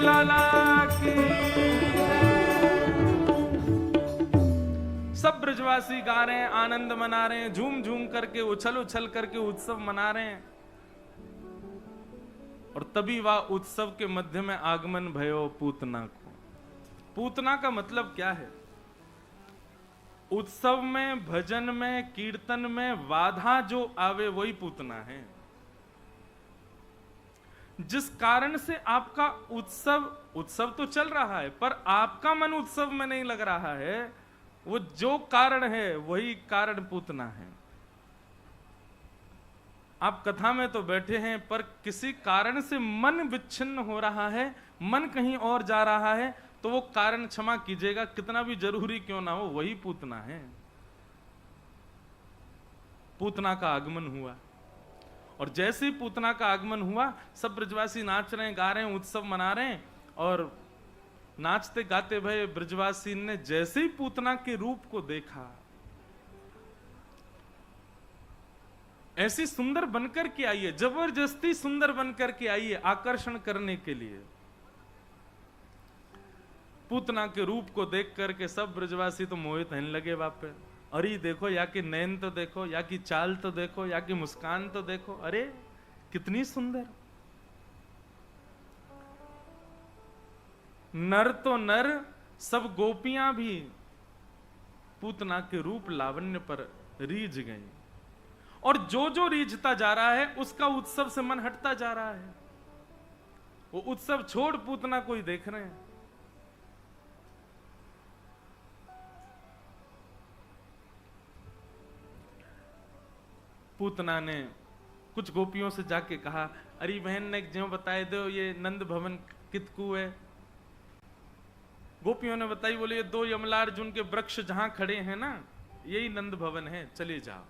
लाला की। सब ब्रजवासी गा रहे हैं, आनंद मना रहे हैं, झूम झूम करके, उछल उछल करके उत्सव मना रहे हैं। और तभी वह उत्सव के मध्य में आगमन भयो पूतना को। पूतना का मतलब क्या है? उत्सव में, भजन में, कीर्तन में बाधा जो आवे वही पूतना है। जिस कारण से आपका उत्सव तो चल रहा है पर आपका मन उत्सव में नहीं लग रहा है, वो जो कारण है वही कारण पूतना है। आप कथा में तो बैठे हैं पर किसी कारण से मन विच्छिन्न हो रहा है, मन कहीं और जा रहा है, तो वो कारण क्षमा कीजिएगा कितना भी जरूरी क्यों ना हो वही पूतना है। पूतना का आगमन हुआ और जैसे ही पूतना का आगमन हुआ सब ब्रजवासी नाच रहे हैं, गा रहे हैं, उत्सव मना रहे हैं। और नाचते गाते भये ब्रजवासी ने जैसे ही पूतना के रूप को देखा, ऐसी सुंदर बनकर के आई है, जबरदस्ती सुंदर बनकर के आई है आकर्षण करने के लिए। पूतना के रूप को देख करके सब ब्रजवासी तो मोहित होने लगे वापे। अरे देखो, या कि नैन तो देखो, या कि चाल तो देखो, या कि मुस्कान तो देखो, अरे कितनी सुंदर। नर तो नर, सब गोपियां भी पूतना के रूप लावण्य पर रीझ गई। और जो जो रीझता जा रहा है उसका उत्सव से मन हटता जा रहा है। वो उत्सव छोड़ पूतना को ही देख रहे हैं। पूतना ने कुछ गोपियों से जाके कहा, अरे बहन ने ज्यों बताए दो ये नंद भवन कितकू है। गोपियों ने बताई, बोले ये दो यमलार्जुन के वृक्ष जहां खड़े हैं ना, यही नंद भवन है, चले जाओ।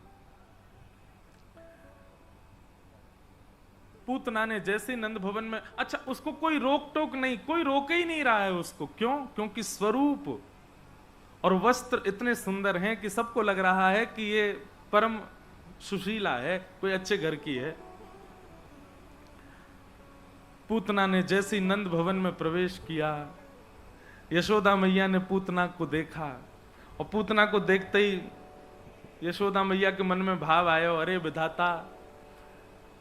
पूतना ने जैसे नंद भवन में, अच्छा उसको कोई रोक टोक नहीं, कोई रोक ही नहीं रहा है उसको। क्यों? क्योंकि स्वरूप और वस्त्र इतने सुंदर हैं कि सबको लग रहा है कि ये परम सुशीला है, कोई अच्छे घर की है। पूतना ने जैसे ही नंद भवन में प्रवेश किया, यशोदा मैया ने पूतना को देखा और पूतना को देखते ही यशोदा मैया के मन में भाव आयो, अरे विधाता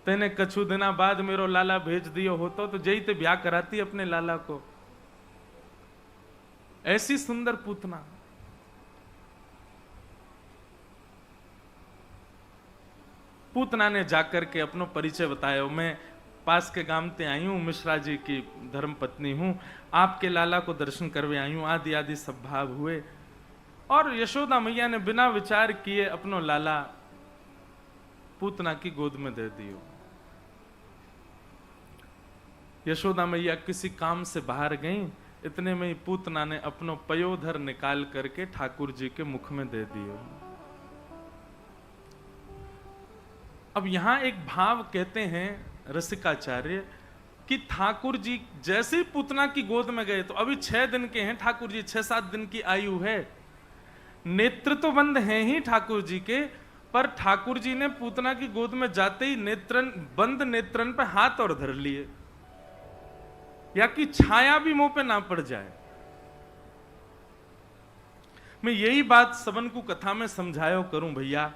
तेने कछु दिना बाद मेरो लाला भेज दियो होतो तो जई ते ब्याह कराती अपने लाला को। ऐसी सुंदर पूतना। पूतना ने जाकर के अपनो परिचय बताया, मैं पास के गांव ते आई हूं, मिश्रा जी की धर्म पत्नी हूं, आपके लाला को दर्शन करवे आई हूं। आदि आदि सब भाव हुए और यशोदा मैया ने बिना विचार किए अपनो लाला पूतना की गोद में दे दियो। यशोदा मैया किसी काम से बाहर गई, इतने में ही पूतना ने अपनो पयोधर निकाल करके ठाकुर जी के मुख में दे दियो। अब यहां एक भाव कहते हैं रसिकाचार्य कि ठाकुर जी जैसे ही पूतना की गोद में गए, तो अभी 6 दिन के हैं ठाकुर जी, 6-7 दिन की आयु है, नेत्र तो बंद हैं ही ठाकुर जी के, पर ठाकुर जी ने पूतना की गोद में जाते ही नेत्रन बंद नेत्रन पे हाथ और धर लिए, या कि छाया भी मुंह पे ना पड़ जाए। मैं यही बात सबन को कथा में समझायो करूं भैया।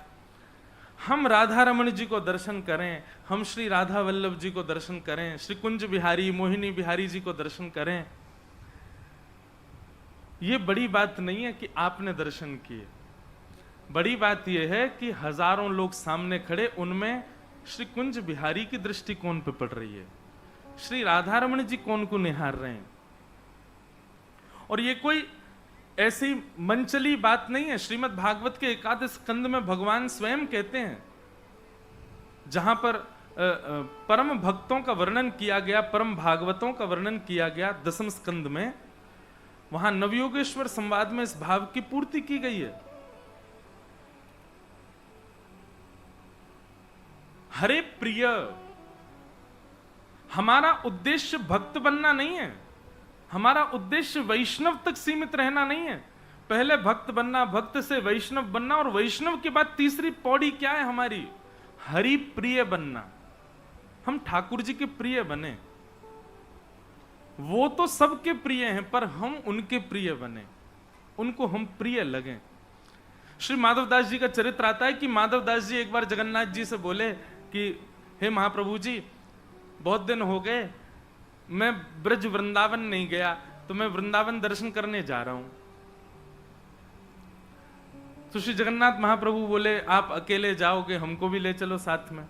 हम राधा रमण जी को दर्शन करें, हम श्री राधा वल्लभ जी को दर्शन करें, श्री कुंज बिहारी मोहिनी बिहारी जी को दर्शन करें, ये बड़ी बात नहीं है कि आपने दर्शन किए। बड़ी बात यह है कि हजारों लोग सामने खड़े, उनमें श्री कुंज बिहारी की दृष्टि कौन पे पड़ रही है, श्री राधा रमण जी कौन को निहार रहे हैं। और ये कोई ऐसी मनचली बात नहीं है। श्रीमद् भागवत के एकादश स्कंद में भगवान स्वयं कहते हैं, जहां पर परम भक्तों का वर्णन किया गया, परम भागवतों का वर्णन किया गया 10वें स्कंद में, वहां नवयोगेश्वर संवाद में इस भाव की पूर्ति की गई है। हरे प्रिय, हमारा उद्देश्य भक्त बनना नहीं है, हमारा उद्देश्य वैष्णव तक सीमित रहना नहीं है। पहले भक्त बनना, भक्त से वैष्णव बनना, और वैष्णव के बाद तीसरी पौड़ी क्या है हमारी, हरि प्रिय बनना। हम ठाकुर जी के प्रिय बने। वो तो सबके प्रिय हैं, पर हम उनके प्रिय बने, उनको हम प्रिय लगें। श्री माधवदास जी का चरित्र आता है कि माधवदास जी एक बार जगन्नाथ जी से बोले कि हे महाप्रभु जी, बहुत दिन हो गए मैं ब्रज वृंदावन नहीं गया, तो मैं वृंदावन दर्शन करने जा रहा हूं। तो श्री जगन्नाथ महाप्रभु बोले आप अकेले जाओगे, हमको भी ले चलो साथ में,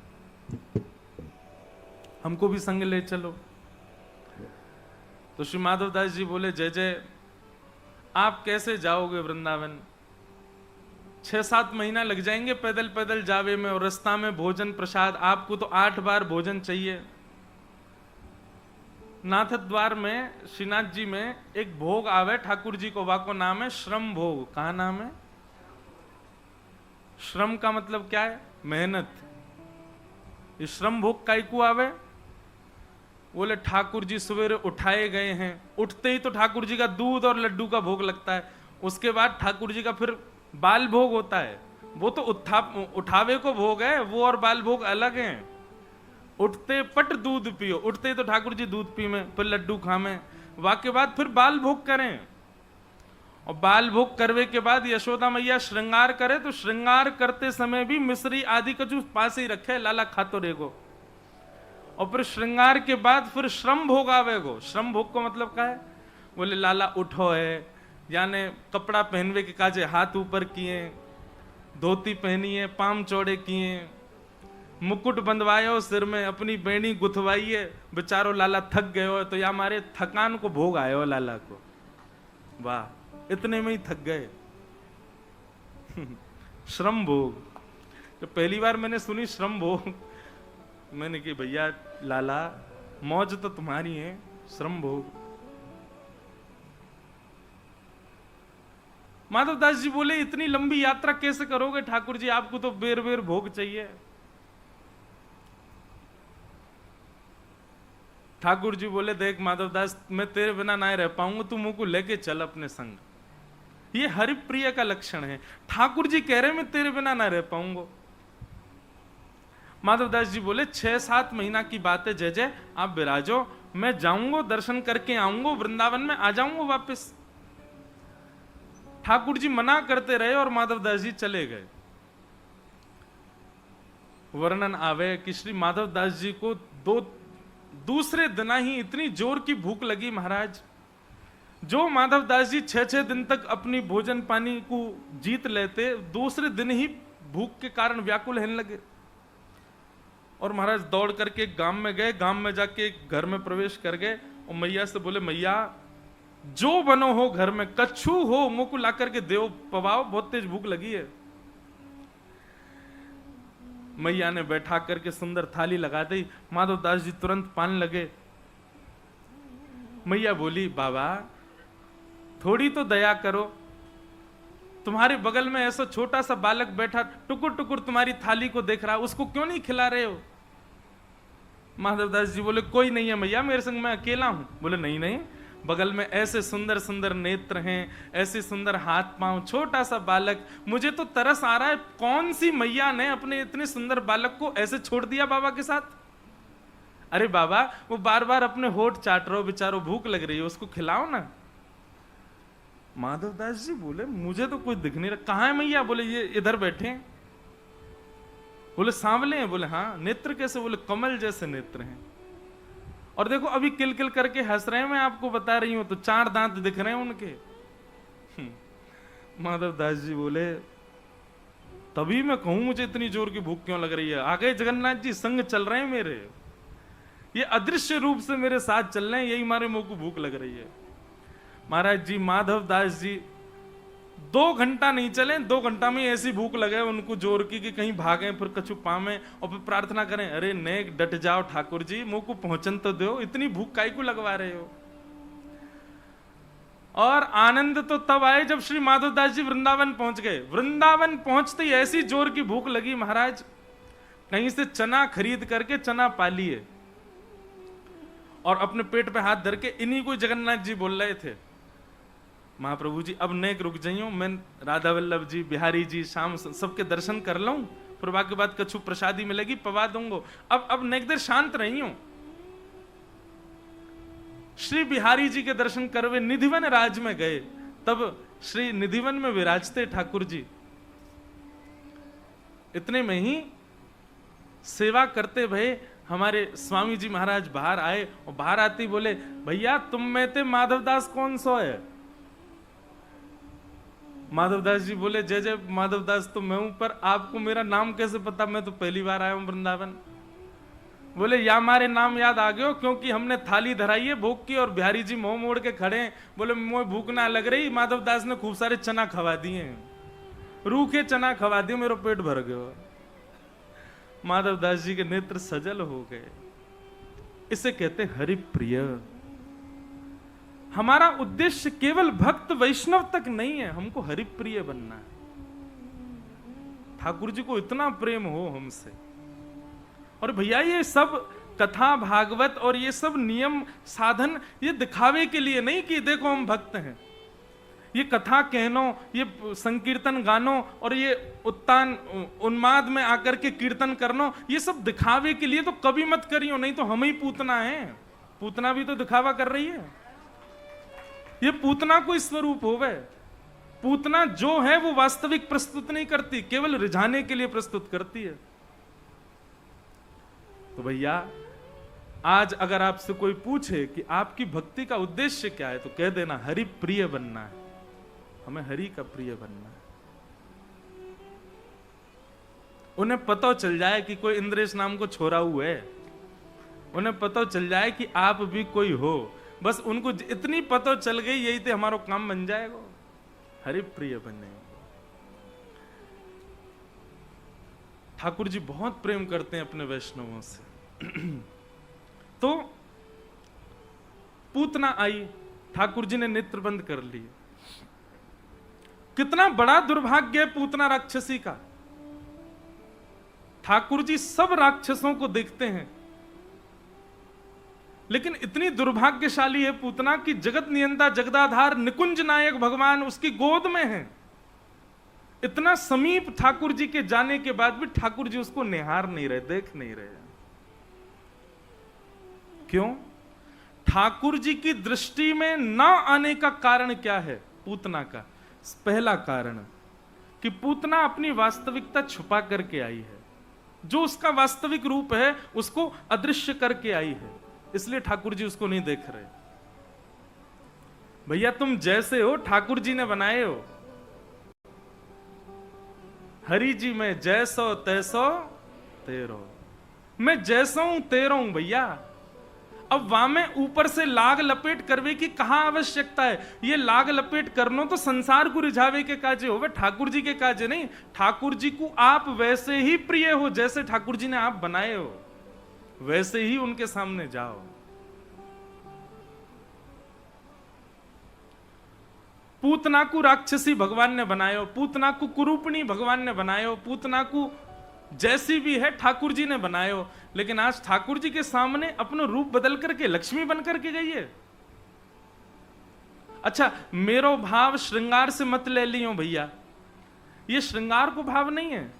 हमको भी संग ले चलो। तो श्री माधवदास जी बोले जय जय, आप कैसे जाओगे वृंदावन, 6-7 महीना लग जाएंगे पैदल पैदल जावे में, और रास्ता में भोजन प्रसाद, आपको तो 8 बार भोजन चाहिए। नाथ द्वार में श्रीनाथ जी में एक भोग आवे ठाकुर जी को, वाको नाम है श्रम भोग। कहा नाम है? श्रम का मतलब क्या है? मेहनत। ये श्रम भोग काय को आवे? बोले ठाकुर जी सवेरे उठाए गए हैं, उठते ही तो ठाकुर जी का दूध और लड्डू का भोग लगता है, उसके बाद ठाकुर जी का फिर बाल भोग होता है। वो तो उठावे को भोग है, वो और बाल भोग अलग हैं। उठते पट दूध पियो, उठते ही तो ठाकुर जी दूध पी में, फिर लड्डू खामे, वाके बाद फिर बाल भोग करें, और बाल भोग करवे के बाद यशोदा मैया श्रृंगार करे, तो श्रृंगार करते समय भी मिश्री आदि कछु पास ही रखे, लाला खातो रेगो। और फिर श्रृंगार के बाद फिर श्रम भोग आवेगो। श्रम भोग को मतलब क्या है? बोले लाला उठो है, यानी कपड़ा पहनवे के काजे हाथ ऊपर किए, धोती पहनी है, पाम चौड़े किए, मुकुट बंधवायो सिर में, अपनी बेणी गुथवाइए, बेचारो लाला थक गए हो, तो या हमारे थकान को भोग आए हो लाला को। वाह, इतने में ही थक गए। श्रम भोग तो पहली बार मैंने सुनी श्रम भोग, मैंने कि भैया लाला मौज तो तुम्हारी है, श्रम भोग। माधवदास जी बोले इतनी लंबी यात्रा कैसे करोगे ठाकुर जी, आपको तो बेर बेर भोग चाहिए। ठाकुर जी बोले देख माधवदास, मैं तेरे बिना ना रह पाऊंगा, तू मुंह को लेके चल अपने संग। ये हरिप्रिय का लक्षण है। ठाकुर जी कह रहे मैं तेरे बिना ना रह पाऊंगा। माधवदास जी बोले 6-7 महीना की बात है, जय जय आप विराजो, मैं जाऊंगा दर्शन करके आऊंगा, वृंदावन में आ जाऊंगा वापस। ठाकुर जी मना करते रहे और माधवदास जी चले गए। वर्णन आवे कि श्री माधवदास जी को दूसरे दिन ही इतनी जोर की भूख लगी महाराज, जो माधवदास जी 6-6 दिन तक अपनी भोजन पानी को जीत लेते, दूसरे दिन ही भूख के कारण व्याकुल रहने लगे। और महाराज दौड़ करके गांव में गए, गांव में जाके घर में प्रवेश कर गए और मैया से बोले मैया जो बनो हो घर में, कच्छू हो मुंह को ला करके देव पवाओ, बहुत तेज भूख लगी है। मैया ने बैठा करके सुंदर थाली लगा दी, माधवदास जी तुरंत पान लगे। मैया बोली बाबा थोड़ी तो दया करो, तुम्हारे बगल में ऐसा छोटा सा बालक बैठा टुकुर टुकुर तुम्हारी थाली को देख रहा, उसको क्यों नहीं खिला रहे हो? माधवदास जी बोले कोई नहीं है मैया मेरे संग, मैं अकेला हूं। बोले नहीं नहीं, बगल में ऐसे सुंदर सुंदर नेत्र हैं, ऐसे सुंदर हाथ पांव, छोटा सा बालक, मुझे तो तरस आ रहा है, कौन सी मैया ने अपने इतने सुंदर बालक को ऐसे छोड़ दिया बाबा के साथ? अरे बाबा वो बार बार अपने होठ चाट रहे हो, बेचारो भूख लग रही है, उसको खिलाओ ना। माधवदास जी बोले मुझे तो कोई दिख नहीं रहा। कहां है मैया? बोले ये इधर बैठे हैं। बोले सांवले हैं? बोले हाँ। नेत्र कैसे? बोले कमल जैसे नेत्र हैं। और देखो अभी किल किल करके हंस रहे हैं, मैं आपको बता रही हूं, तो 4 दांत दिख रहे हैं उनके। माधवदास जी बोले तभी मैं कहूं मुझे इतनी जोर की भूख क्यों लग रही है। आ गए जगन्नाथ जी, संग चल रहे हैं मेरे, ये अदृश्य रूप से मेरे साथ चल रहे हैं, यही हमारे मुंह को भूख लग रही है। महाराज जी माधवदास जी 2 घंटा नहीं चले, 2 घंटा में ऐसी भूख लगे उनको जोर की कि कहीं भागे फिर कछु पावे, और फिर प्रार्थना करें अरे नेक डट जाओ ठाकुर जी, मुंह को पहुंचन तो दो, इतनी भूख काई को लगवा रहे हो। और आनंद तो तब आए जब श्री माधवदास जी वृंदावन पहुंच गए। वृंदावन पहुंचते ही ऐसी जोर की भूख लगी महाराज, कहीं से चना खरीद करके चना पा लिए और अपने पेट पे हाथ धर के इन्हीं को जगन्नाथ जी बोल रहे थे महाप्रभु जी अब नेक रुक जाइयो, मैं राधा वल्लभ जी, बिहारी जी, शाम सबके दर्शन कर लूं, फिर के बाद कछु प्रसादी मिलेगी पवा दूंगो, अब नेक देर शांत रही हूं। श्री बिहारी जी के दर्शन करवे निधिवन राज में गए, तब श्री निधिवन में विराजते ठाकुर जी। इतने में ही सेवा करते भये हमारे स्वामी जी महाराज बाहर आए, और बाहर आते ही बोले, भैया तुम में थे माधवदास कौन सो है? माधवदास जी बोले, जय जय माधवदास तो मैं हूं, पर आपको मेरा नाम कैसे पता? मैं तो पहली बार आया हूं वृंदावन। बोले, या हमारे नाम याद आ गए हो, क्योंकि हमने थाली धराई है भोग की और बिहारी जी मुंह मोड़ के खड़े हैं। बोले, मुझे भूख ना लग रही, माधवदास ने खूब सारे चना खवा दिए, रूखे चना खवा दिए, मेरा पेट भर गया। माधवदास जी के नेत्र सजल हो गए। इसे कहते हरि प्रिय। हमारा उद्देश्य केवल भक्त वैष्णव तक नहीं है, हमको हरि प्रिय बनना है। ठाकुर जी को इतना प्रेम हो हमसे। और भैया ये सब कथा भागवत और ये सब नियम साधन ये दिखावे के लिए नहीं कि देखो हम भक्त हैं। ये कथा कहनो, ये संकीर्तन गानो और ये उत्तान उन्माद में आकर के कीर्तन करनो, ये सब दिखावे के लिए तो कभी मत करियो, नहीं तो हम ही पूतना है। पूतना भी तो दिखावा कर रही है। ये पूतना कोई स्वरूप होवे। पूतना जो है वो वास्तविक प्रस्तुत नहीं करती, केवल रिझाने के लिए प्रस्तुत करती है। तो भैया आज अगर आपसे कोई पूछे कि आपकी भक्ति का उद्देश्य क्या है, तो कह देना हरि प्रिय बनना है। हमें हरि का प्रिय बनना है। उन्हें पता चल जाए कि कोई इंद्रेश नाम को छोरा हुआ है, उन्हें पता चल जाए कि आप भी कोई हो, बस उनको इतनी पता चल गई, यही तो हमारा काम बन जाएगा, हरि प्रिय बनने। ठाकुर जी बहुत प्रेम करते हैं अपने वैष्णवों से। तो पूतना आई, ठाकुर जी ने नेत्र बंद कर लिए। कितना बड़ा दुर्भाग्य है पूतना राक्षसी का। ठाकुर जी सब राक्षसों को देखते हैं, लेकिन इतनी दुर्भाग्यशाली है पूतना की जगत नियंता जगदाधार निकुंज नायक भगवान उसकी गोद में है। इतना समीप ठाकुर जी के जाने के बाद भी ठाकुर जी उसको निहार नहीं रहे, देख नहीं रहे। क्यों? ठाकुर जी की दृष्टि में न आने का कारण क्या है पूतना का? पहला कारण कि पूतना अपनी वास्तविकता छुपा करके आई है। जो उसका वास्तविक रूप है उसको अदृश्य करके आई है, इसलिए ठाकुर जी उसको नहीं देख रहे। भैया तुम जैसे हो ठाकुर जी ने बनाए हो। हरि जी में जैसो तैसो तेरो, मैं जैसा हूं तेरा हूं भैया। अब वहां में ऊपर से लाग लपेट करवे की कहां आवश्यकता है? ये लाग लपेट करनो तो संसार को रिझावे के काजे हो, ठाकुर जी के काजे नहीं। ठाकुर जी को आप वैसे ही प्रिय हो जैसे ठाकुर जी ने आप बनाए हो, वैसे ही उनके सामने जाओ। पूतना को राक्षसी भगवान ने बनाए हो, पूतना को कुरूपणी भगवान ने बनाए हो, पूतना को जैसी भी है ठाकुर जी ने बनाए हो, लेकिन आज ठाकुर जी के सामने अपना रूप बदल करके लक्ष्मी बन करके गई है। अच्छा, मेरो भाव श्रृंगार से मत ले लियो भैया, ये श्रृंगार को भाव नहीं है।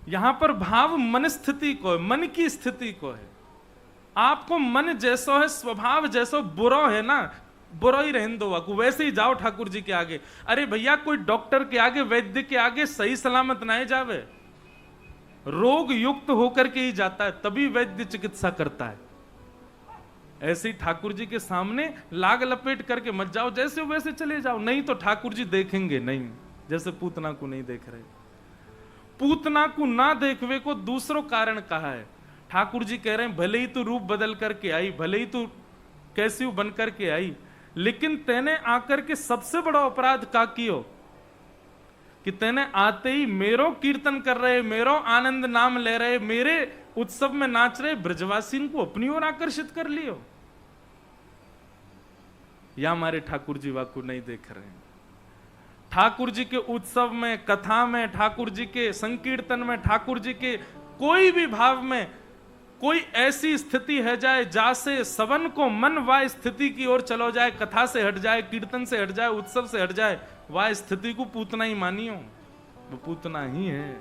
यहां पर भाव मन स्थिति को है, मन की स्थिति को है। आपको मन जैसो है, स्वभाव जैसो बुरा है ना, बुरा ही रहने दो, वाकू वैसे ही जाओ ठाकुर जी के आगे। अरे भैया कोई डॉक्टर के आगे, वैद्य के आगे सही सलामत ना जावे, रोग युक्त होकर के ही जाता है, तभी वैद्य चिकित्सा करता है। ऐसे ही ठाकुर जी के सामने लाग लपेट करके मत जाओ, जैसे हो वैसे चले जाओ, नहीं तो ठाकुर जी देखेंगे नहीं, जैसे पूतना को नहीं देख रहे। पूतना को ना देखवे को दूसरो कारण कहा है। ठाकुर जी कह रहे हैं भले ही तू रूप बदल करके आई, भले ही तू कैसी बन करके आई, लेकिन तेने आकर के सबसे बड़ा अपराध का कियो कि तेने आते ही मेरो कीर्तन कर रहे, मेरो आनंद नाम ले रहे, मेरे उत्सव में नाच रहे ब्रजवासी को अपनी ओर आकर्षित कर लियो। या हमारे ठाकुर जी वाकु नहीं देख रहे हैं। ठाकुर जी के उत्सव में, कथा में, ठाकुर जी के संकीर्तन में, ठाकुर जी के कोई भी भाव में कोई ऐसी स्थिति है जाए जैसे सवन को मन वह स्थिति की ओर चलो जाए, कथा से हट जाए, कीर्तन से हट जाए, उत्सव से हट जाए, वह स्थिति को पूतना ही मानियो, वो पूतना ही है।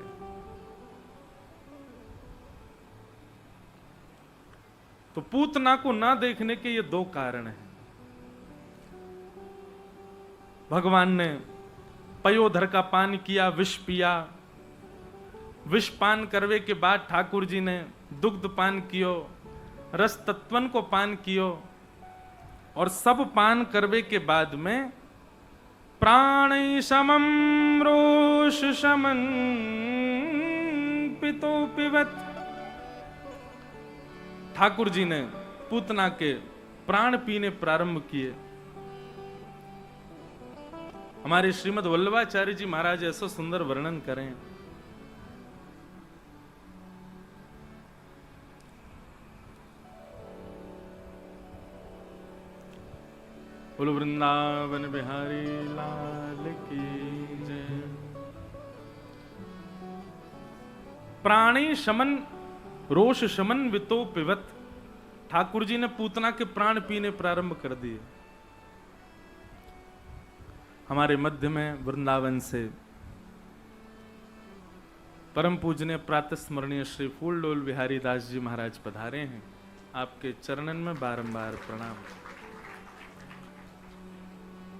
तो पूतना को ना देखने के ये दो कारण हैं। भगवान ने पयोधर का पान किया, विष पिया, विष पान करवे के बाद ठाकुर जी ने दुग्ध पान कियो, रस तत्वन को पान कियो, और सब पान करवे के बाद में प्राण समम रोष शमन पितो पिबत, ठाकुर जी ने पूतना के प्राण पीने प्रारंभ किए। हमारे श्रीमद् वल्लभाचार्य जी महाराज ऐसा सुंदर वर्णन करें। बोलो वृंदावन बिहारी लाल की जय। प्राणी शमन रोष शमन वितो पिबत, ठाकुर जी ने पूतना के प्राण पीने प्रारंभ कर दिए। हमारे मध्य में वृंदावन से परम पूजनीय प्रातः स्मरणीय श्री फूलडोल बिहारी दास जी महाराज पधारे हैं। आपके चरणन में बारंबार प्रणाम।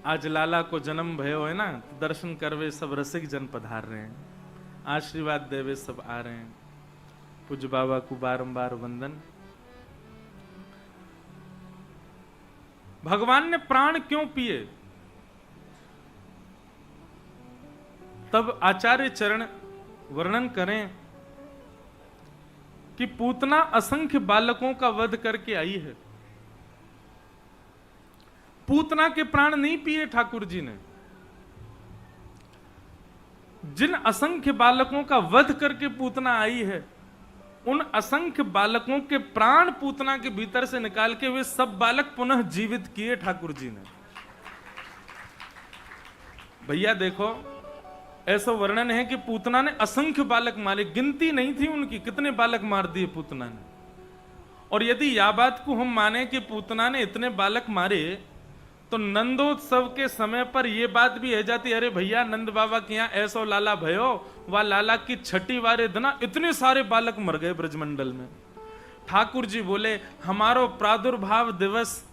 आज लाला को जन्म भयो है ना, तो दर्शन करवे सब रसिक जन पधार रहे हैं, आशीर्वाद देवे सब आ रहे हैं। पूज्य बाबा को बारंबार वंदन। भगवान ने प्राण क्यों पिए? तब आचार्य चरण वर्णन करें कि पूतना असंख्य बालकों का वध करके आई है। पूतना के प्राण नहीं पिए ठाकुर जी ने। जिन असंख्य बालकों का वध करके पूतना आई है, उन असंख्य बालकों के प्राण पूतना के भीतर से निकाल के वे सब बालक पुनः जीवित किए ठाकुर जी ने। भैया देखो, ऐसा वर्णन है कि पूतना ने असंख्य बालक मारे, गिनती नहीं थी उनकी, कितने बालक मार दिए पूतना ने। और यदि यह बात को हम माने कि पूतना ने इतने बालक मारे, तो नंदोत्सव के समय पर यह बात भी है जाती, अरे भैया नंद बाबा के यहाँ ऐसा लाला भयो, वह लाला की छठी वारे दिना इतने सारे बालक मर गए ब्रजमंडल में। ठाकुर जी बोले, हमारो प्रादुर्भाव दिवस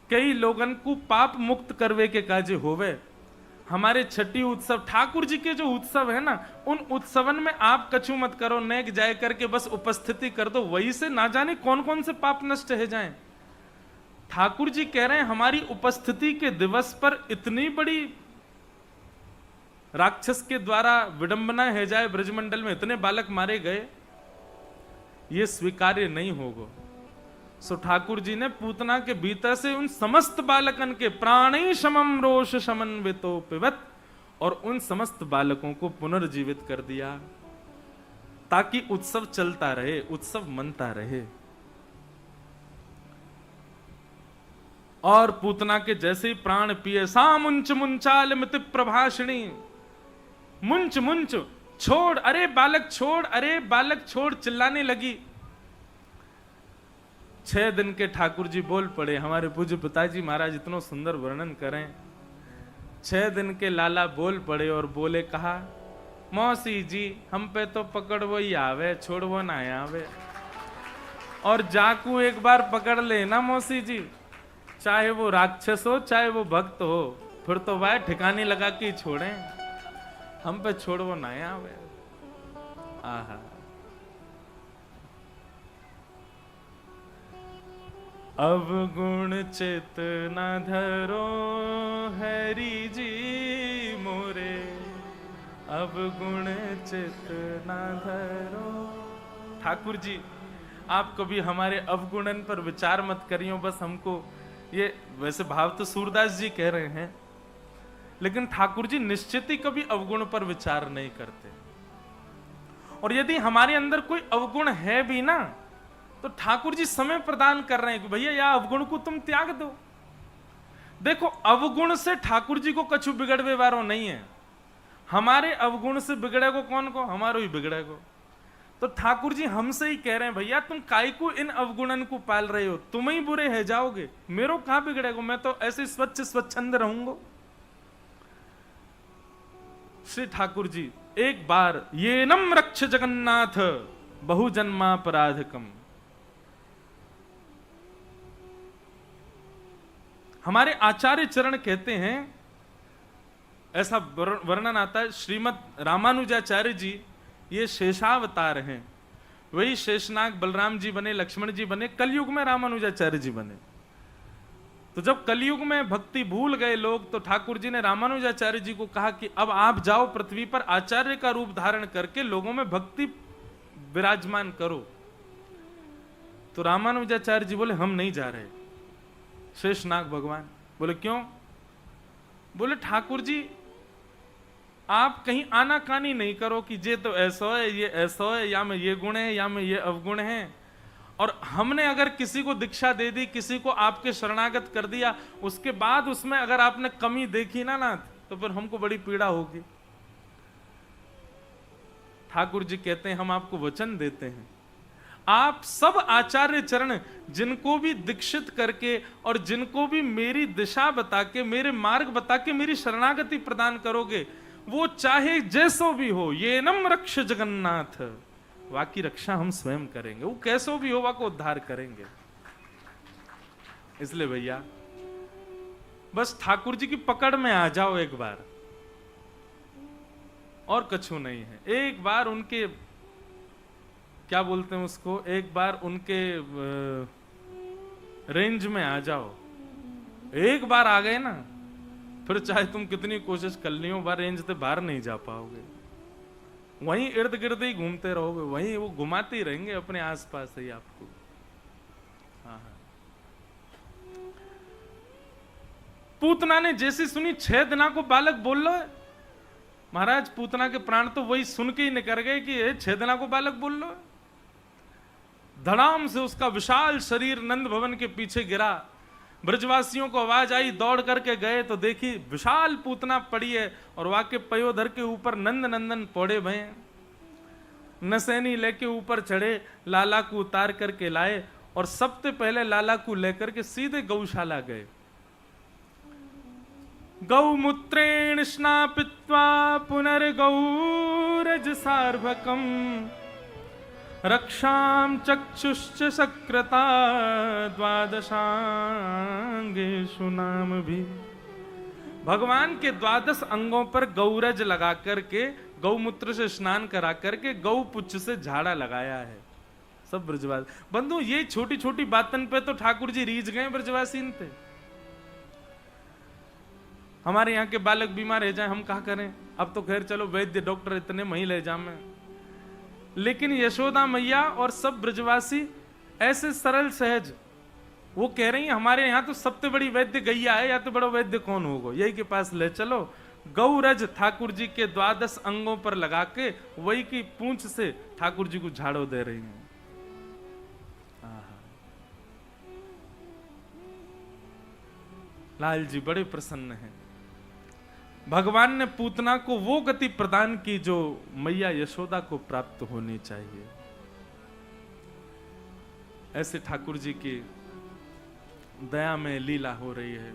कई लोगन को पाप मुक्त करवे के काजे होवे। हमारे छठी उत्सव, ठाकुर जी के जो उत्सव है ना, उन उत्सवन में आप कछु मत करो, नेक जाए करके बस उपस्थिति कर दो, वही से ना जाने कौन कौन से पाप नष्ट है जाएं। ठाकुर जी कह रहे हैं हमारी उपस्थिति के दिवस पर इतनी बड़ी राक्षस के द्वारा विडंबना है जाए, ब्रजमंडल में इतने बालक मारे गए, ये स्वीकार्य नहीं होगा। सो ठाकुर जी ने पूतना के भीतर से उन समस्त बालकन के प्राणी समम रोष शमन वितो पिबत, और उन समस्त बालकों को पुनर्जीवित कर दिया, ताकि उत्सव चलता रहे, उत्सव मनता रहे। और पूतना के जैसे ही प्राण पिए, सा मुंच मुंचाल मिति प्रभाषिणी, मुंच मुंच छोड़, अरे बालक छोड़, अरे बालक छोड़, चिल्लाने लगी। 6 दिन के ठाकुर जी बोल पड़े। हमारे पूज्य पिताजी महाराज इतना सुंदर वर्णन करें। 6 दिन के लाला बोल पड़े और बोले, कहा मौसी जी हम पे तो पकड़ वो ही आवे, छोड़ वो ना आवे, और जाकू एक बार पकड़ ले ना मौसी जी, चाहे वो राक्षस हो चाहे वो भक्त हो, फिर तो वह ठिकाने लगा के छोड़े, हम पे छोड़ वो ना आवे। आहा, अवगुण चित न धरो हरि जी मोरे, अवगुण चित न धरो। ठाकुर जी आप कभी हमारे अवगुणन पर विचार मत करियो, बस हमको ये, वैसे भाव तो सूरदास जी कह रहे हैं, लेकिन ठाकुर जी निश्चित ही कभी अवगुण पर विचार नहीं करते। और यदि हमारे अंदर कोई अवगुण है भी ना, तो ठाकुर जी समय प्रदान कर रहे हैं कि भैया यह अवगुण को तुम त्याग दो। देखो, अवगुण से ठाकुर जी को कछु बिगड़वे वारो नहीं है। हमारे अवगुण से बिगड़ेगो कौन को? हमारो ही बिगड़ेगो। तो ठाकुर जी हमसे ही कह रहे हैं, भैया तुम काय को इन अवगुणन को पाल रहे हो, तुम ही बुरे है जाओगे, मेरो कहां बिगड़ेगो, मैं तो ऐसे स्वच्छ स्वच्छंद रहूंगा। श्री ठाकुर जी एक बार, ये नम रक्ष जगन्नाथ बहुजन्मापराधकम, हमारे आचार्य चरण कहते हैं, ऐसा वर्णन आता है, श्रीमद रामानुजाचार्य जी ये शेषावतार हैं, वही शेषनाग बलराम जी बने, लक्ष्मण जी बने, कलयुग में रामानुजाचार्य जी बने। तो जब कलयुग में भक्ति भूल गए लोग, तो ठाकुर जी ने रामानुजाचार्य जी को कहा कि अब आप जाओ पृथ्वी पर आचार्य का रूप धारण करके लोगों में भक्ति विराजमान करो। तो रामानुजाचार्य जी बोले हम नहीं जा रहे। शेषनाग भगवान बोले क्यों? बोले ठाकुर जी आप कहीं आनाकानी नहीं करो कि ये तो ऐसा है, ये ऐसा है, या में ये गुण है, या में ये अवगुण है। और हमने अगर किसी को दीक्षा दे दी, किसी को आपके शरणागत कर दिया, उसके बाद उसमें अगर आपने कमी देखी ना तो फिर हमको बड़ी पीड़ा होगी। ठाकुर जी कहते हैं हम आपको वचन देते हैं, आप सब आचार्य चरण जिनको भी दीक्षित करके और जिनको भी मेरी दिशा बता के, मेरे मार्ग बता के मेरी शरणागति प्रदान करोगे, वो चाहे जैसो भी हो, ये नम रक्ष जगन्नाथ, वाकी रक्षा हम स्वयं करेंगे, वो कैसो भी हो वाको उद्धार करेंगे। इसलिए भैया बस ठाकुर जी की पकड़ में आ जाओ एक बार, और कछु नहीं है। एक बार उनके क्या बोलते हैं उसको, एक बार उनके रेंज में आ जाओ। एक बार आ गए ना, फिर चाहे तुम कितनी कोशिश कर लियो, बार रेंज से बाहर नहीं जा पाओगे, वहीं इर्द गिर्द ही घूमते रहोगे, वहीं वो घुमाते ही रहेंगे अपने आसपास ही आपको। हाँ हाँ। पूतना ने जैसी सुनी 6 दिना को बालक बोल लो, महाराज पूतना के प्राण तो वही सुन के ही निकल गए कि 6 दिना को बालक बोल लो। धड़ाम से उसका विशाल शरीर नंद भवन के पीछे गिरा। ब्रजवासियों को आवाज आई, दौड़ करके गए तो देखी विशाल पूतना पड़ी है और वाके पयोधर के ऊपर नंद नंदन पौड़े भये। नसैनी लेके ऊपर चढ़े, लाला को उतार करके लाए और सबसे पहले लाला को लेकर के सीधे गौशाला गए। गौमूत्रेण स्नापित्वा पुनर्गौरज सार्वकम रक्षाम चक्षुश्च सकृता द्वादशांगेषु नाम भी। भगवान के 12 अंगों पर गौरज लगा करके, गौमूत्र से स्नान करा करके, गौ पुच्छ से झाड़ा लगाया है। सब ब्रजवासी बंधु, ये छोटी छोटी बातन पे तो ठाकुर जी रीझ गए ब्रजवासी पे। हमारे यहाँ के बालक बीमार रह जाए, हम कहा करें? अब तो खैर चलो वैद्य डॉक्टर इतने मही ले जामे, लेकिन यशोदा मैया और सब ब्रजवासी ऐसे सरल सहज, वो कह रही हैं हमारे यहाँ तो सबसे बड़ी वैद्य गैया है, या तो बड़ा वैद्य कौन होगा, यही के पास ले चलो। गौरज ठाकुर जी के 12 अंगों पर लगा के वही की पूंछ से ठाकुर जी को झाड़ो दे रही हैं। लाल जी बड़े प्रसन्न हैं। भगवान ने पूतना को वो गति प्रदान की जो मैया यशोदा को प्राप्त होनी चाहिए। ऐसे ठाकुर जी की दया में लीला हो रही है।